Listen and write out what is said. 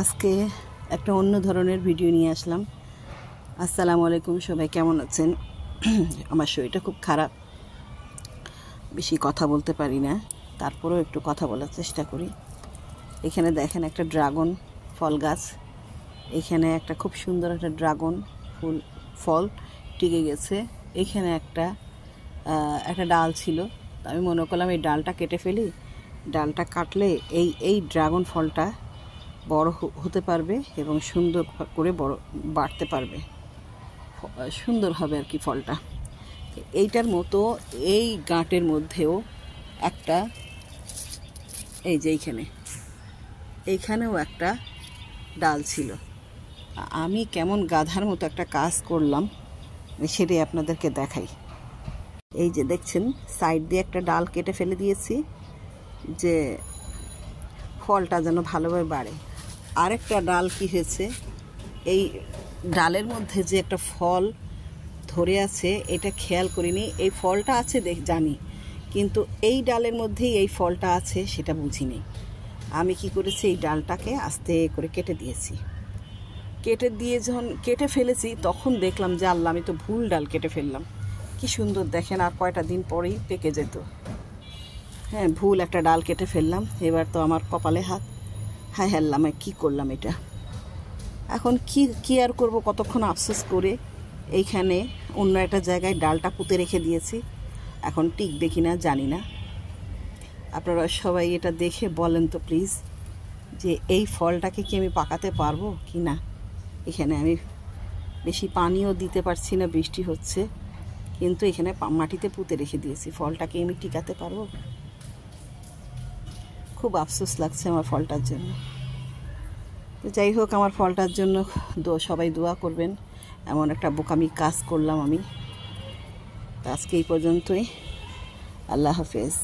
আজকে একটা অন্য ধরনের ভিডিও নিয়ে আসলাম। আসসালামু আলাইকুম, সবাই কেমন আছেন? আমার শরীরটা খুব খারাপ, বেশি কথা বলতে পারি না, তারপরেও একটু কথা বলার চেষ্টা করি। এখানে দেখেন একটা ড্রাগন ফল গাছ, এখানে একটা খুব সুন্দর একটা ড্রাগন ফল টিকে গেছে। এখানে একটা ডাল ছিল, আমি মনে করলাম এই ডালটা কেটে ফেলি, ডালটা কাটলে এই ড্রাগন ফলটা বড় হতে পারবে এবং সুন্দর করে বড় বাড়তে পারবে, সুন্দর হবে আর কি ফলটা। এইটার মতো এই গাঁটের মধ্যেও একটা, এই যে এইখানেও একটা ডাল ছিল। আমি কেমন গাধার মতো একটা কাজ করলাম সেটাই আপনাদেরকে দেখাই। এই যে দেখছেন, সাইড দিয়ে একটা ডাল কেটে ফেলে দিয়েছি যে ফলটা যেন ভালোভাবে বাড়ে। আরেকটা ডাল কি হয়েছে, এই ডালের মধ্যে যে একটা ফল ধরে আছে এটা খেয়াল করিনি। এই ফলটা আছে জানি, কিন্তু এই ডালের মধ্যেই এই ফলটা আছে সেটা বুঝিনি। আমি কি করেছি, এই ডালটাকে আস্তে করে কেটে দিয়েছি। যখন কেটে ফেলেছি তখন দেখলাম যে আল্লাহ, আমি তো ভুল ডাল কেটে ফেললাম। কি সুন্দর দেখেন, আর কয়টা দিন পরেই পেকে যেত। হ্যাঁ, ভুল একটা ডাল কেটে ফেললাম। এবার তো আমার কপালে হাত। হায় আল্লাহ, আমি কী করলাম এটা। এখন কি আর করব, কতক্ষণ আফসোস করে এইখানে অন্য একটা জায়গায় ডালটা পুঁতে রেখে দিয়েছি। এখন টিকবে কিনা জানি না। আপনারা সবাই এটা দেখে বলেন তো প্লিজ, যে এই ফলটাকে কি আমি পাকাতে পারবো কি না। এখানে আমি বেশি পানিও দিতে পারছি না, বৃষ্টি হচ্ছে, কিন্তু এখানে মাটিতে পুঁতে রেখে দিয়েছি। ফলটাকে আমি টিকাতে পারবো? খুব আফসোস লাগছে আমার ফলটার জন্য। তো যাই হোক, আমার ফলটার জন্য সবাই দোয়া করবেন। এমন একটা বোকামি কাজ করলাম আমি। আজকে এই পর্যন্তই। আল্লাহ হাফেজ।